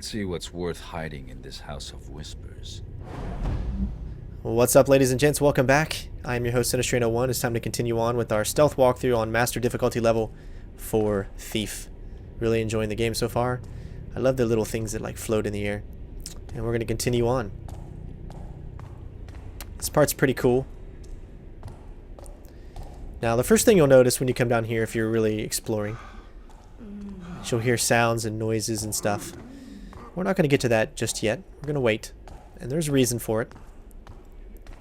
Let's see what's worth hiding in this house of whispers. Well, what's up, ladies and gents? Welcome back. I am your host, Sinistrain01. It's time to continue on with our stealth walkthrough on Master Difficulty level for Thief. Really enjoying the game so far. I love the little things that like float in the air. And we're going to continue on. This part's pretty cool. Now, the first thing you'll notice when you come down here, if you're really exploring, you'll hear sounds and noises and stuff. We're not going to get to that just yet. We're going to wait. And there's a reason for it.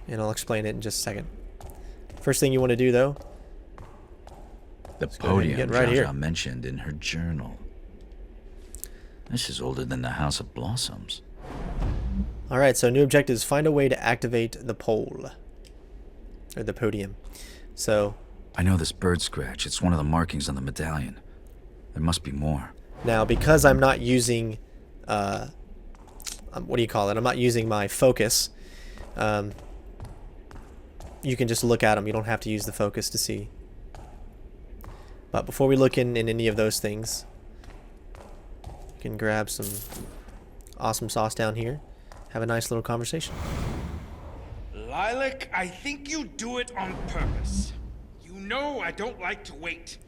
And I'll explain it in just a second. First thing you want to do, though, the podium right here mentioned in her journal. This is older than the House of Blossoms. Alright, so new objective is find a way to activate the pole. Or the podium. So I know this bird scratch. It's one of the markings on the medallion. There must be more. Now, because I'm not using, what do you call it? I'm not using my focus. You can just look at them. You don't have to use the focus to see. But before we look in any of those things, you can grab some awesome sauce down here. Have a nice little conversation. Lilac, I think you do it on purpose. You know I don't like to wait.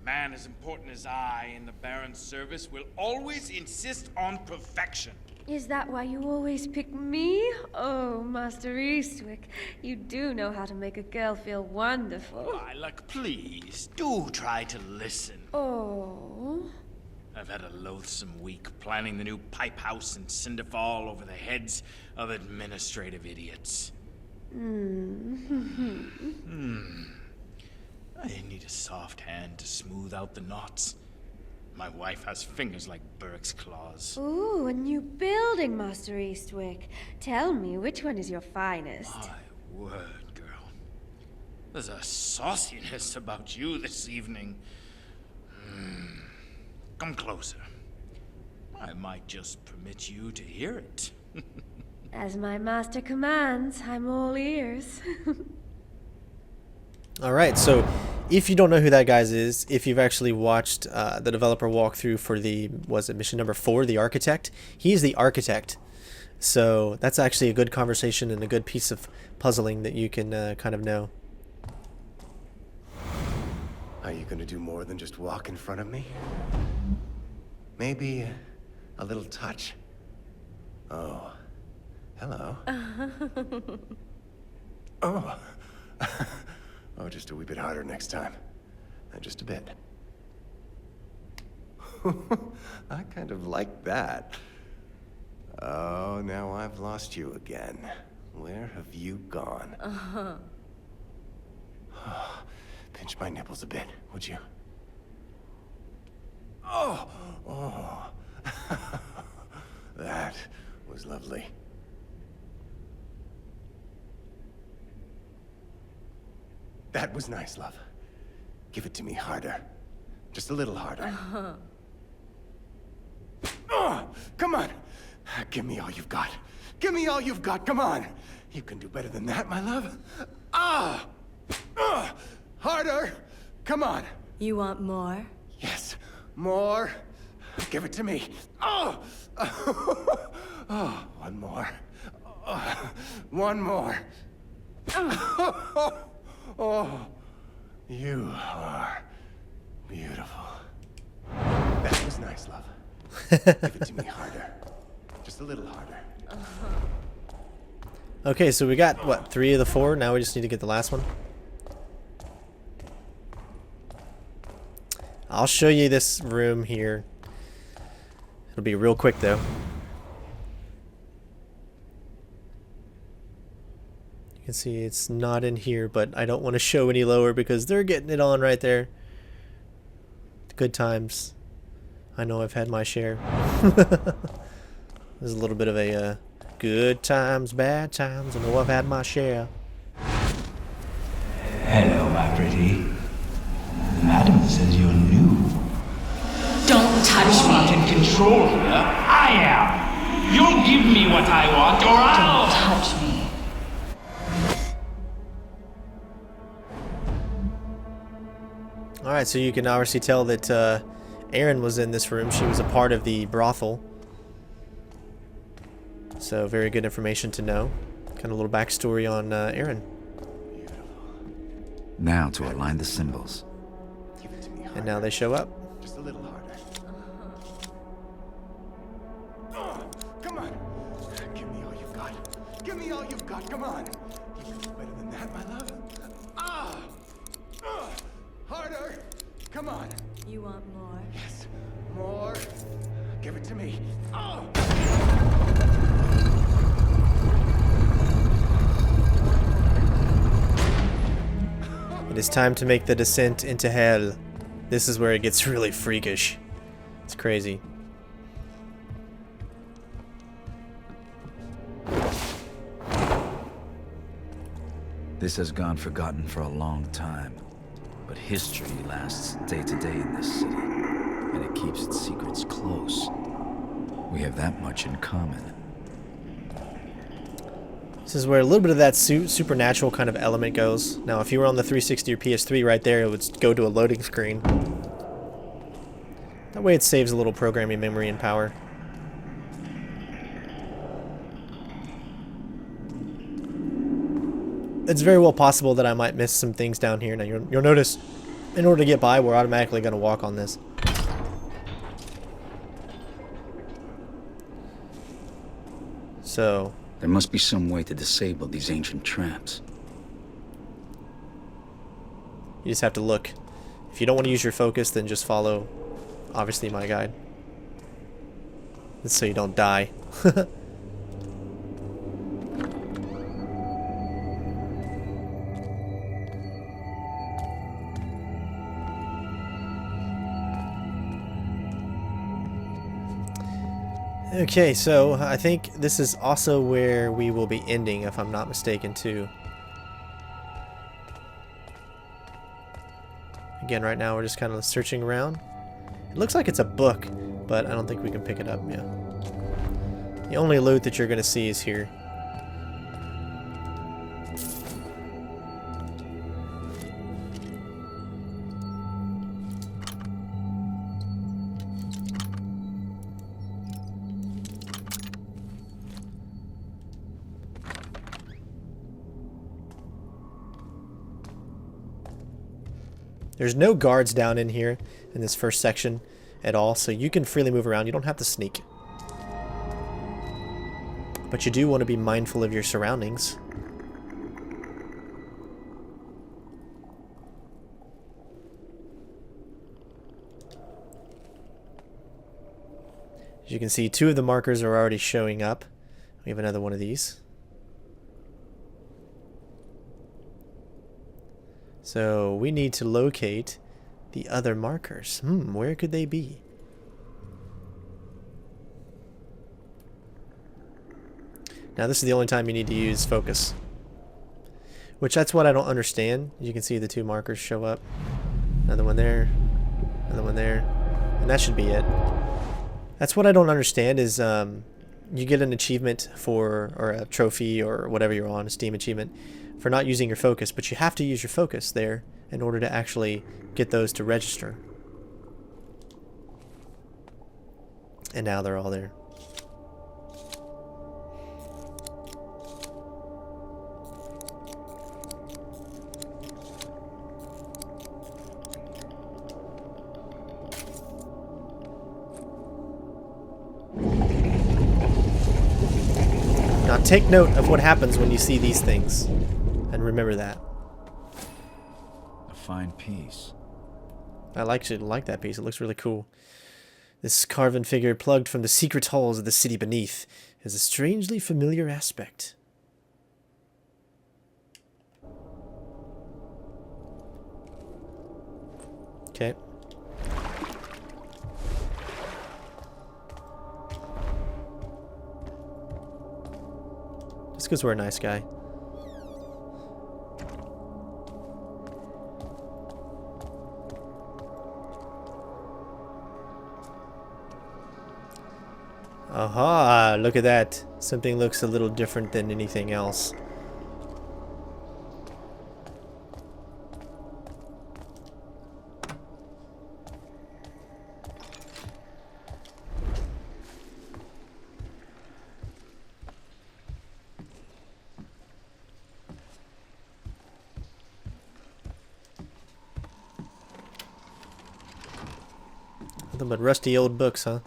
A man as important as I in the Baron's service will always insist on perfection. Is that why you always pick me? Oh, Master Eastwick, you do know how to make a girl feel wonderful. Lilac, please, do try to listen. Oh. I've had a loathsome week planning the new pipe house in Cinderfall over the heads of administrative idiots. I need a soft hand to smooth out the knots. My wife has fingers like Burke's claws. Ooh, a new building, Master Eastwick. Tell me, which one is your finest? My word, girl. There's a sauciness about you this evening. Come closer. I might just permit you to hear it. As my master commands, I'm all ears. Alright, so if you don't know who that guy is, if you've actually watched the developer walkthrough for the, was it mission number 4, the architect? He's the architect. So that's actually a good conversation and a good piece of puzzling that you can kind of know. Are you gonna do more than just walk in front of me? Maybe a little touch. Oh, hello. Oh. Oh, just a wee bit harder next time. Just a bit. I kind of like that. Oh, now I've lost you again. Where have you gone? Pinch my nipples a bit, would you? Oh! Oh! That was lovely. That was nice, love. Give it to me harder. Just a little harder. Oh! Come on! Give me all you've got. Give me all you've got, come on! You can do better than that, my love. Ah! Harder! Come on! You want more? Yes, more. Give it to me. Oh! Oh, one more. One more. Oh, you are beautiful. That was nice, love. Give it to me harder. Just a little harder. Okay, so we got, what, 3 of the 4? Now we just need to get the last one. I'll show you this room here. It'll be real quick, though. You can see it's not in here, but I don't want to show any lower because they're getting it on right there. Good times. I know I've had my share. There's a little bit of a good times, bad times. I know I've had my share. Hello, my pretty. Madam says you're new. Don't touch I'm not me! in control here. I am. You'll give me what I want, or I'll... Don't touch me. Alright, so you can obviously tell that Erin was in this room. She was a part of the brothel. So very good information to know. Kind of a little backstory on Aaron. Now to align the symbols. Give it to me harder. And now they show up. Just a little harder. Come on. Give me all you've got. Give me all you've got. Come on. You can do better than that, my love. Harder. Come on. You want more? Yes. More. Give it to me. It is time to make the descent into hell. This is where it gets really freakish. It's crazy. This has gone forgotten for a long time, but history lasts day to day in this city, and it keeps its secrets close. We have that much in common. This is where a little bit of that supernatural kind of element goes. Now, if you were on the 360 or PS3 right there, it would go to a loading screen. That way it saves a little programming memory and power. It's very well possible that I might miss some things down here. Now, you'll notice, in order to get by, we're automatically going to walk on this. So... There must be some way to disable these ancient traps. you just have to look. If you don't want to use your focus, then just follow, obviously, my guide. That's so you don't die. Okay, so I think this is also where we will be ending, if I'm not mistaken, too. Again, right now we're just kind of searching around. It looks like it's a book, but I don't think we can pick it up, yeah. The only loot that you're going to see is here. There's no guards down in here in this first section at all, so you can freely move around. You don't have to sneak. But you do want to be mindful of your surroundings. As you can see, 2 of the markers are already showing up. We have another one of these. So we need to locate the other markers. Where could they be? Now this is the only time you need to use focus. Which that's what I don't understand. You can see the 2 markers show up. Another one there. Another one there. And that should be it. That's what I don't understand is you get an achievement for, or a trophy or whatever you're on, a Steam achievement, for not using your focus, but you have to use your focus there in order to actually get those to register. And now they're all there. Now take note of what happens when you see these things. And remember that. A fine piece. I actually like that piece. It looks really cool. This carven figure plugged from the secret halls of the city beneath has a strangely familiar aspect. Okay. Just because we're a nice guy. Aha, look at that. Something looks a little different than anything else. Nothing but rusty old books, huh?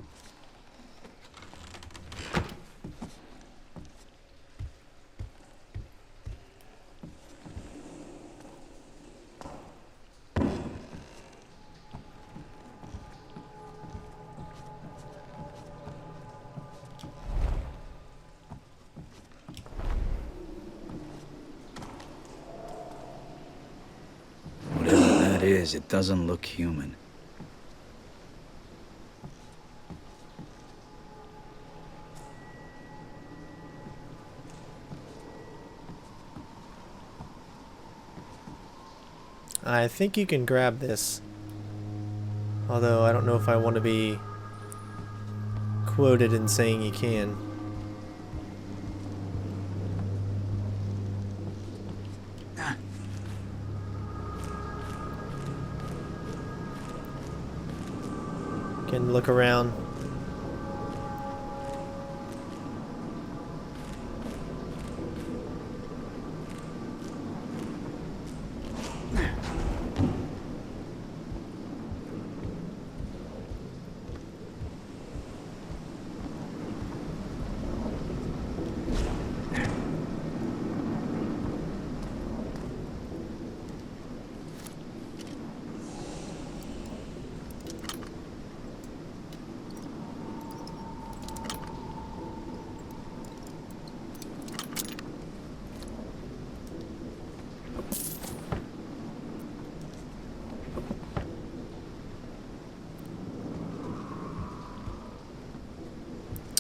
Whatever that is, it doesn't look human. I think you can grab this. Although I don't know if I want to be quoted in saying you can. Can look around.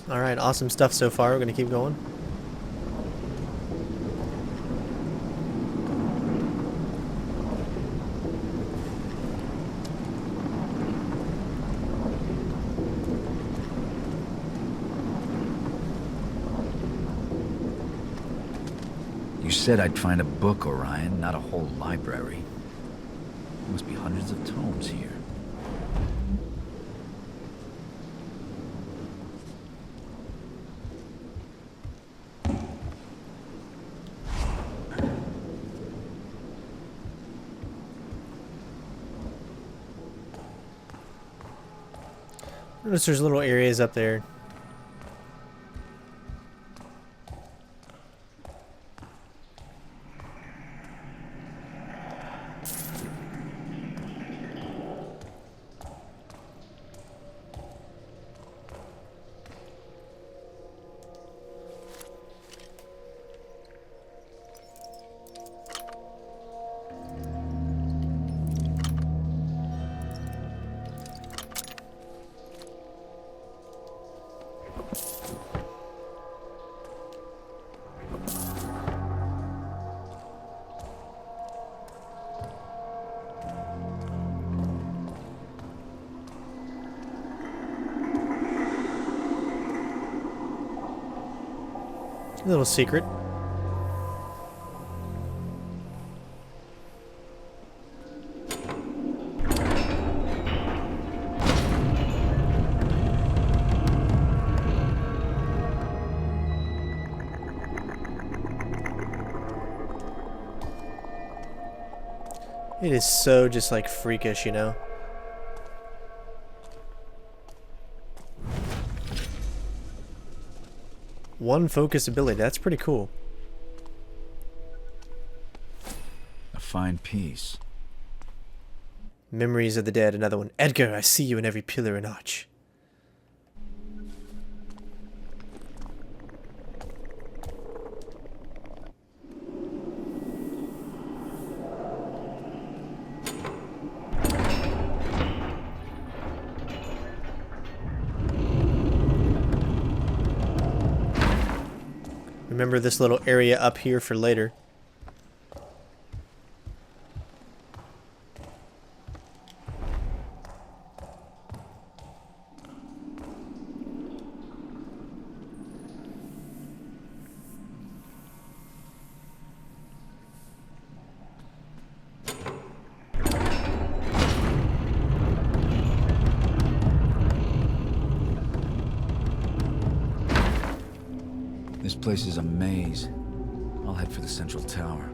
Alright, awesome stuff so far. We're going to keep going. You said I'd find a book, Orion, not a whole library. There must be hundreds of tomes here. Notice there's little areas up there. Little secret. It is so just like freakish, you know? One focus ability, that's pretty cool. A fine piece. Memories of the Dead, another one. Edgar, I see you in every pillar and arch. Remember this little area up here for later. This place is a maze. I'll head for the central tower.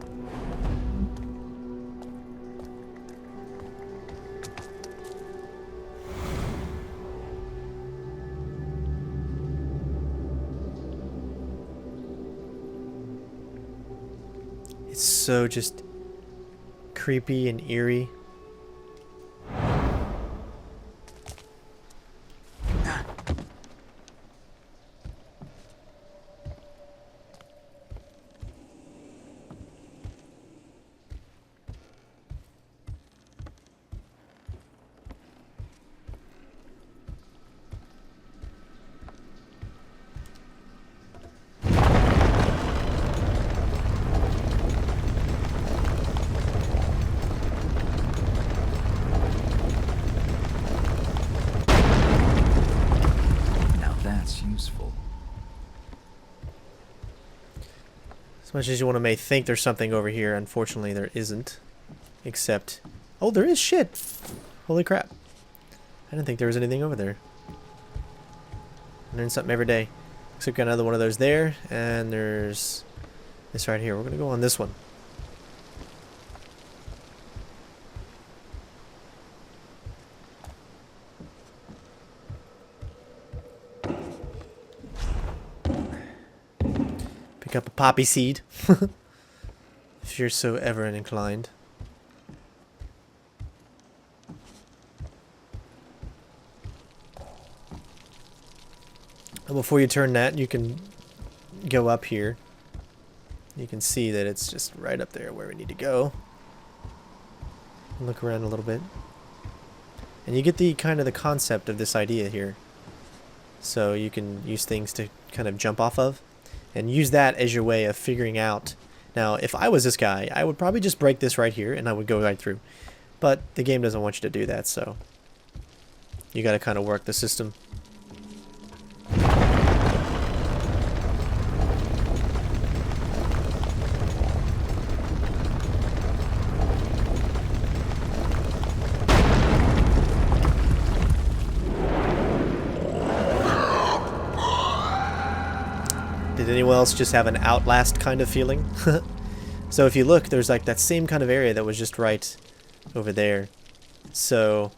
It's so just creepy and eerie. Useful. As much as you want to may think there's something over here, unfortunately there isn't. Except, oh, there is shit. Holy crap. I didn't think there was anything over there. I learn something every day. Looks like we got another one of those there, and there's this right here. We're gonna go on this one. Pick up a poppy seed. If you're so ever inclined. And before you turn that, you can go up here. You can see that it's just right up there where we need to go. Look around a little bit. And you get the kind of the concept of this idea here. So you can use things to kind of jump off of. And use that as your way of figuring out. Now, if I was this guy, I would probably just break this right here and I would go right through. But the game doesn't want you to do that, so you got to kind of work the system. Did anyone else just have an Outlast kind of feeling? So if you look, there's like that same kind of area that was just right over there. So,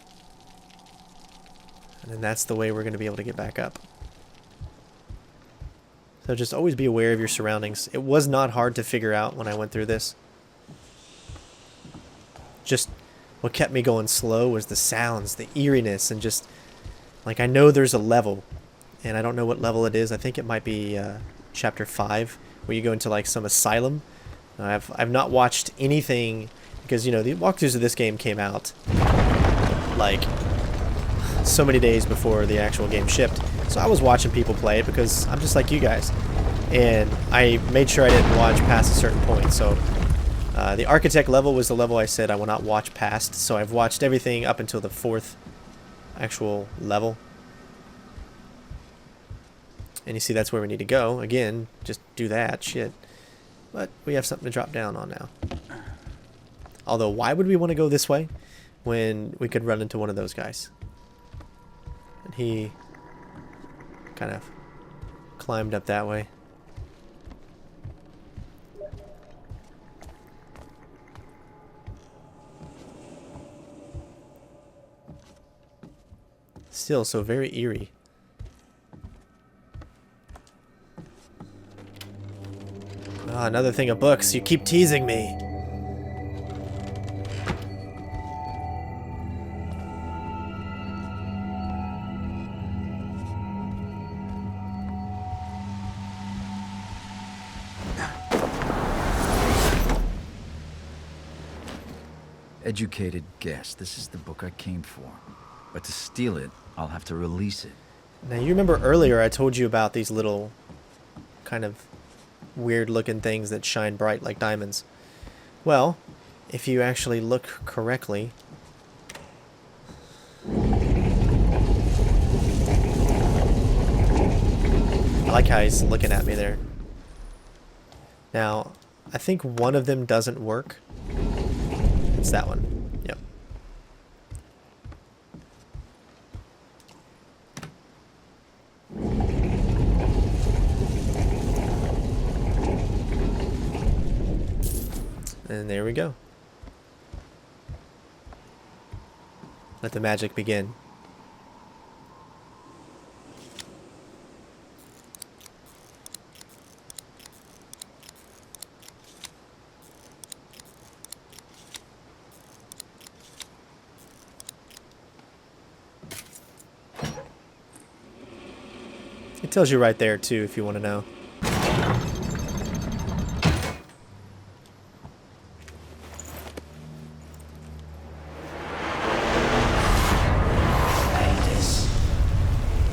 and then that's the way we're going to be able to get back up. So just always be aware of your surroundings. It was not hard to figure out when I went through this. Just what kept me going slow was the sounds, the eeriness, and just like I know there's a level, and I don't know what level it is. I think it might be Chapter 5, where you go into like some asylum. I've not watched anything because, you know, the walkthroughs of this game came out like so many days before the actual game shipped. So I was watching people play it because I'm just like you guys, and I made sure I didn't watch past a certain point. So the architect level was the level I said I will not watch past. So I've watched everything up until the 4th actual level. And you see that's where we need to go. Again, just do that shit. But we have something to drop down on now. Although, why would we want to go this way when we could run into one of those guys? And he kind of climbed up that way. Still so very eerie. Ah, another thing of books. You keep teasing me. Educated guess. This is the book I came for. But to steal it, I'll have to release it. Now, you remember earlier I told you about these little kind of weird looking things that shine bright like diamonds. Well, if you actually look correctly, I like how he's looking at me there. Now, I think one of them doesn't work. It's that one. Yep. And there we go. Let the magic begin. It tells you right there too if you want to know.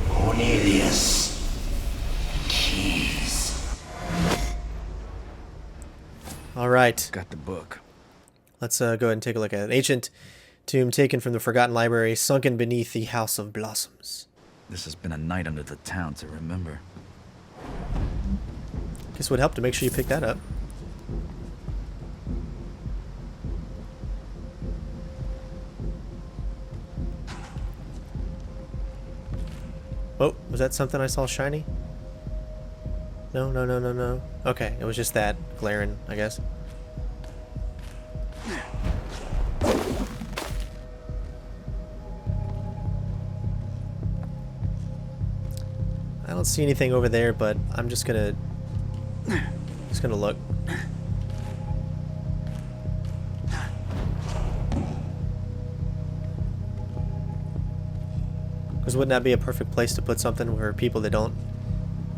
Cornelius. Keys. All right. Got the book. Let's go ahead and take a look at it. Ancient tomb taken from the Forgotten Library, sunken beneath the House of Blossoms. This has been a night under the town to remember. Guess it would help to make sure you pick that up. Oh, was that something I saw shiny? No, no, no, no, no. Okay, it was just that glaring, I guess. I don't see anything over there, but I'm just gonna look. Because wouldn't that be a perfect place to put something for people that don't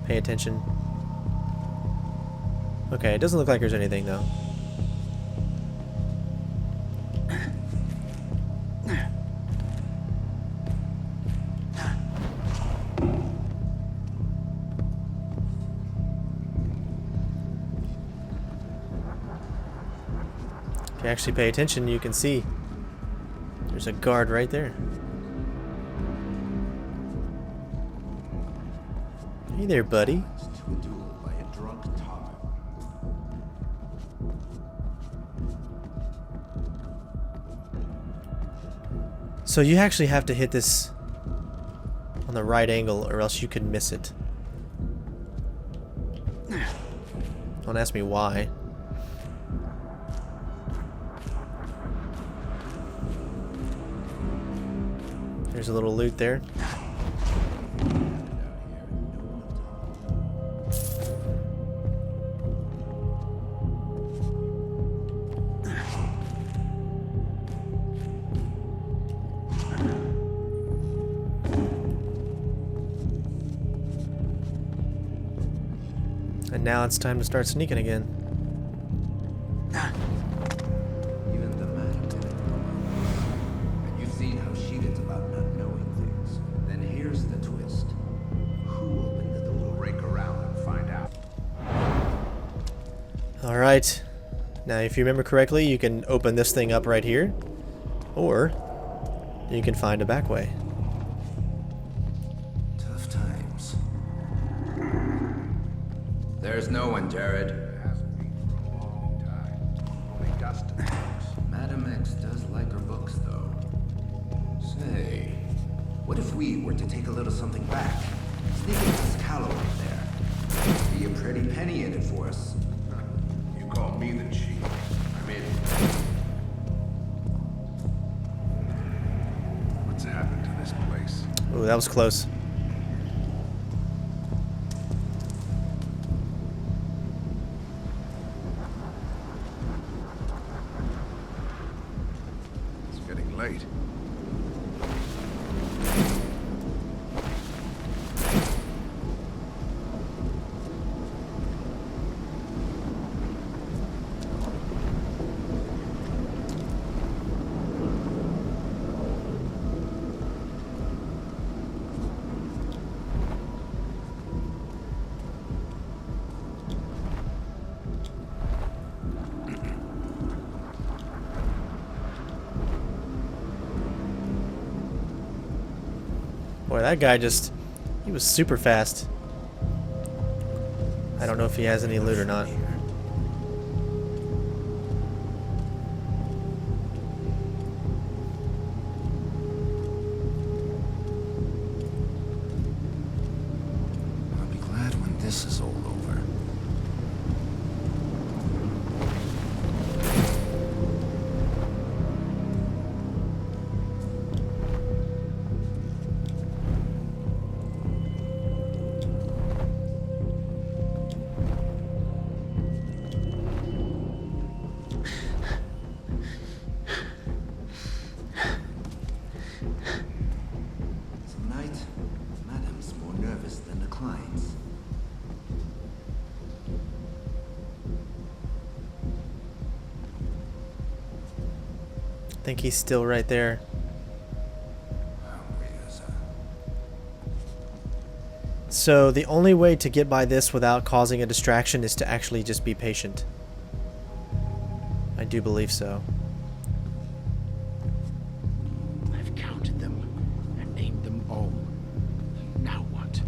pay attention? Okay, it doesn't look like there's anything though. If you actually pay attention, you can see there's a guard right there. Hey there, buddy. So you actually have to hit this on the right angle or else you could miss it. Don't ask me why. There's a little loot there. And now it's time to start sneaking again. Even the madam didn't know. And you've seen how she gets about not knowing things. Then here's the twist. Who opened the door? We'll rake around and find out. Alright. Now if you remember correctly, you can open this thing up right here. Or you can find a back way. Tough times. There's no one, Jared. It hasn't been for a long time. Only dust and bugs. Madam X does like her books, though. Say, what if we were to take a little something back? Sneak into this Callow up there. Be a pretty penny in it for us. You call me the chief. I'm in. What's happened to this place? Oh, that was close. It's getting late. Boy, that guy he was super fast. I don't know if he has any loot or not. I'll be glad when this is all over. Tonight, Madam's more nervous than than the clients. I think he's still right there. So the only way to get by this without causing a distraction is to actually just be patient. I do believe so. I've counted them and named them all. Now what?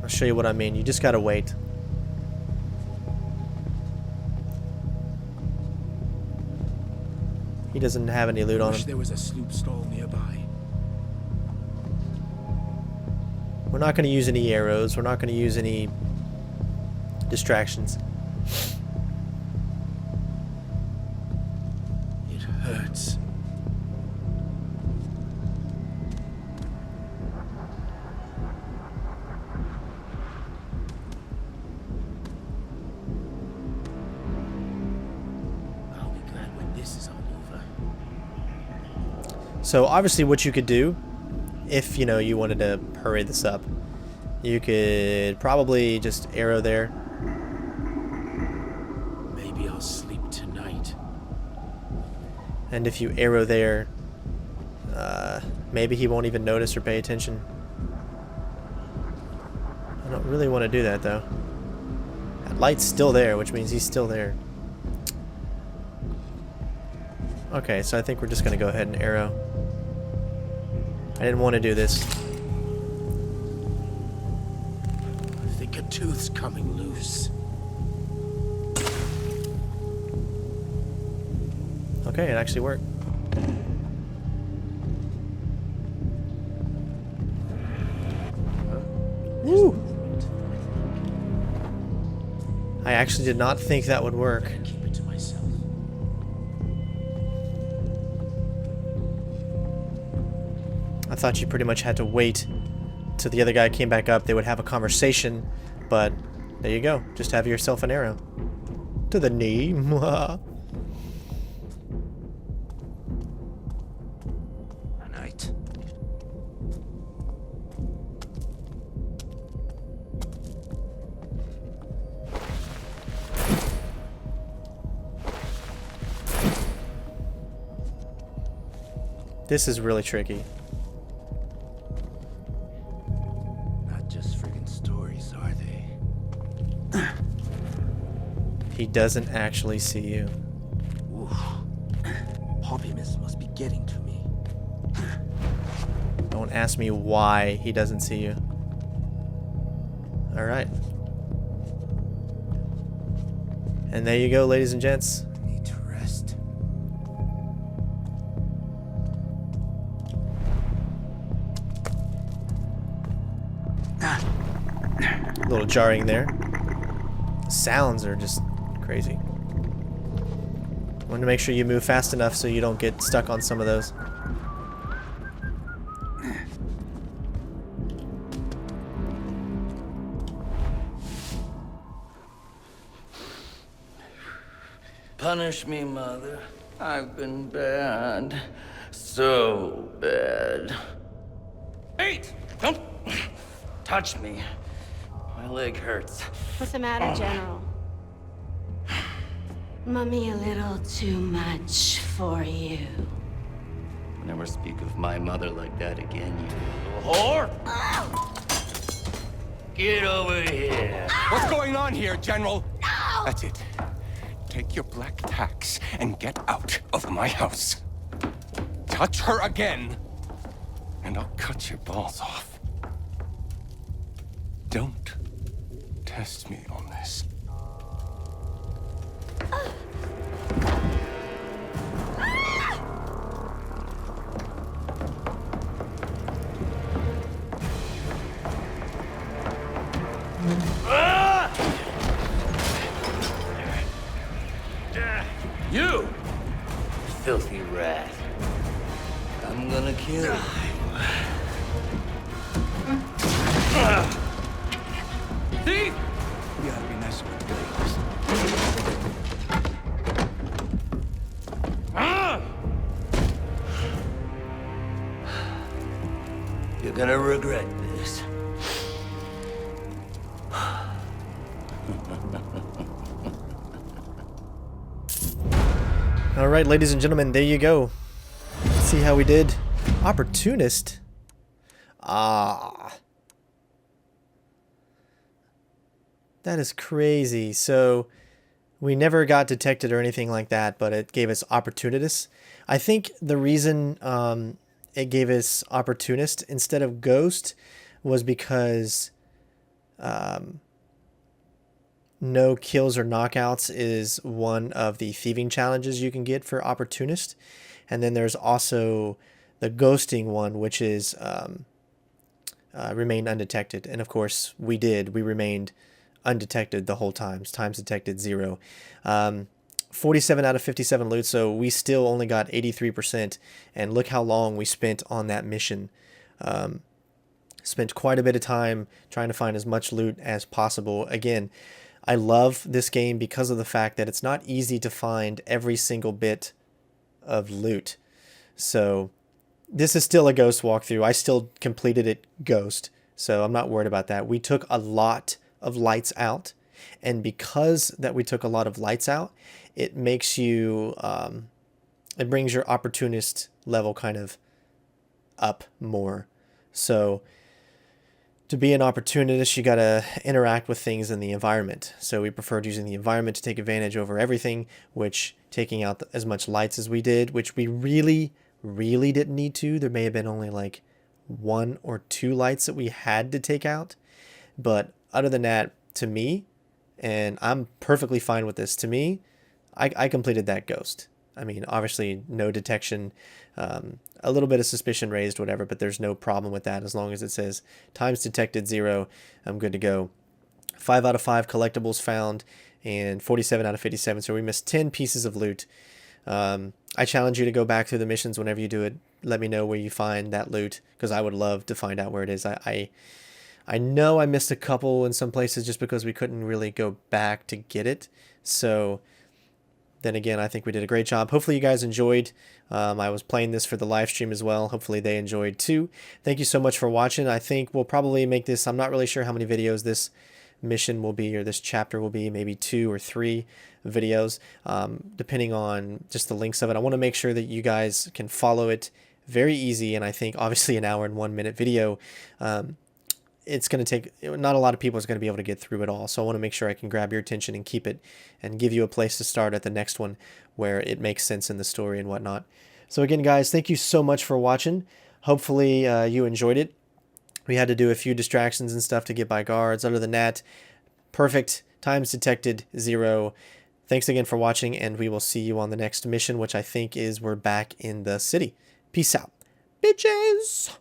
I'll show you what I mean. You just gotta wait. He doesn't have any loot on Wish him. there was a sloop stall nearby. We're not gonna use any arrows. We're not gonna use any distractions. It hurts. I'll be glad when this is all over. So obviously what you could do, if you know you wanted to hurry this up, you could probably just arrow there. Maybe I'll sleep tonight. And if you arrow there, maybe he won't even notice or pay attention. I don't really want to do that though. That light's still there, which means he's still there. Okay, so I think we're just gonna go ahead and arrow. I didn't want to do this. I think a tooth's coming loose. Okay, it actually worked. Woo! I actually did not think that would work. Keep it to myself. I thought you pretty much had to wait till the other guy came back up. They would have a conversation, but there you go. Just have yourself an arrow. To the knee. Night. This is really tricky. Not just friggin' stories, are they? He doesn't actually see you. Oof. Poppiness must be getting to me. Don't ask me why he doesn't see you. Alright. And there you go, ladies and gents. I need to rest. A little jarring there. The sounds are just crazy. Want to make sure you move fast enough so you don't get stuck on some of those. Punish me, Mother. I've been bad. So bad. Wait! Don't touch me. My leg hurts. What's the matter, General? Mummy a little too much for you. Never speak of my mother like that again, you little whore! Get over here! What's going on here, General? No! That's it. Take your black tax and get out of my house. Touch her again, and I'll cut your balls off. Don't test me on this. You! Filthy rat. I'm gonna kill you. Thief! You gotta be nice with blades. You're gonna regret this. All right, ladies and gentlemen, there you go. Let's see how we did. Opportunist? Ah. That is crazy. So we never got detected or anything like that, but it gave us opportunist. I think the reason it gave us opportunist instead of ghost was because no kills or knockouts is one of the thieving challenges you can get for opportunist. And then there's also the ghosting one, which is remain undetected. And of course we did. We remained undetected the whole time. Times detected 0. 47 out of 57 loot, so we still only got 83%. And look how long we spent on that mission. Spent quite a bit of time trying to find as much loot as possible. Again, I love this game because of the fact that it's not easy to find every single bit of loot. So this is still a ghost walkthrough. I still completed it ghost, so I'm not worried about that. We took a lot of lights out, and because that we took a lot of lights out, it makes you it brings your opportunist level kind of up more. So to be an opportunist, you got to interact with things in the environment. So we preferred using the environment to take advantage over everything, which taking out as much lights as we did, which we really didn't need to. There may have been only like 1 or 2 lights that we had to take out, but other than that, to me, and I'm perfectly fine with this, to me, I completed that ghost. I mean, obviously no detection, a little bit of suspicion raised, whatever, but there's no problem with that as long as it says times detected 0, I'm good to go. 5 out of 5 collectibles found and 47 out of 57, so we missed 10 pieces of loot. I challenge you to go back through the missions whenever you do it. Let me know where you find that loot, because I would love to find out where it is. I know I missed a couple in some places just because we couldn't really go back to get it. So then again, I think we did a great job. Hopefully you guys enjoyed. I was playing this for the live stream as well. Hopefully they enjoyed too. Thank you so much for watching. I think we'll probably make this, I'm not really sure how many videos this mission will be, or this chapter will be, maybe 2 or 3 videos, depending on just the links of it. I want to make sure that you guys can follow it very easy, and I think obviously an hour and 1 minute video, it's going to take, not a lot of people is going to be able to get through it all. So I want to make sure I can grab your attention and keep it and give you a place to start at the next one where it makes sense in the story and whatnot. So again, guys, thank you so much for watching. Hopefully you enjoyed it. We had to do a few distractions and stuff to get by guards. Other than that, perfect. Times detected 0. Thanks again for watching, and we will see you on the next mission, which I think is we're back in the city. Peace out, bitches.